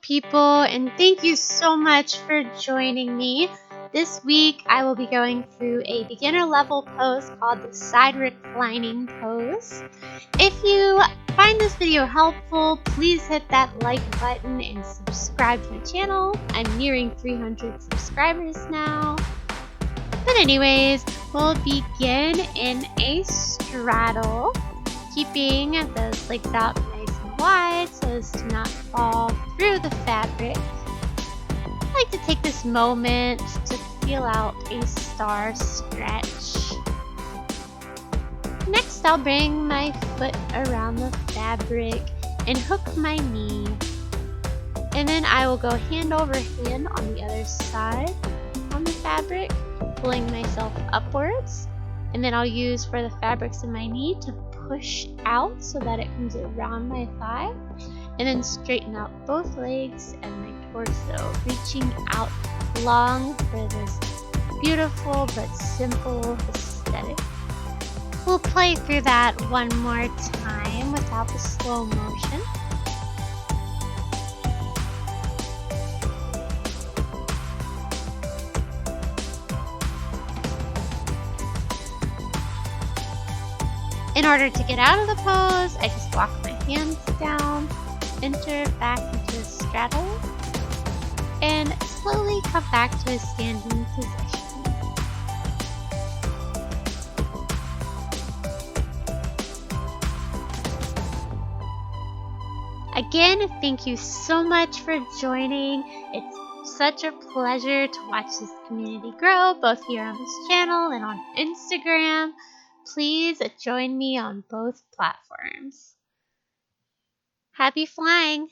people, and thank you so much for joining me. This week I will be going through a beginner level pose called the side reclining pose. If you find this video helpful, please hit that like button and subscribe to my channel. I'm nearing 300 subscribers now. But anyways, we'll begin in a straddle, keeping the legs out nice and wide so as to not fall through the fabric. I like to take this moment to feel out a star stretch. Next, I'll bring my foot around the fabric and hook my knee. And then I will go hand over hand on the other side on the fabric, pulling myself upwards. And then I'll use for the fabrics in my knee to push out so that it comes around my thigh. And then straighten out both legs and my torso, reaching out long for this beautiful but simple aesthetic. We'll play through that one more time without the slow motion. In order to get out of the pose, I just walk my hands down, enter back into a straddle, and slowly come back to a standing position. Again, thank you so much for joining. It's such a pleasure to watch this community grow, both here on this channel and on Instagram. Please join me on both platforms. Happy flying!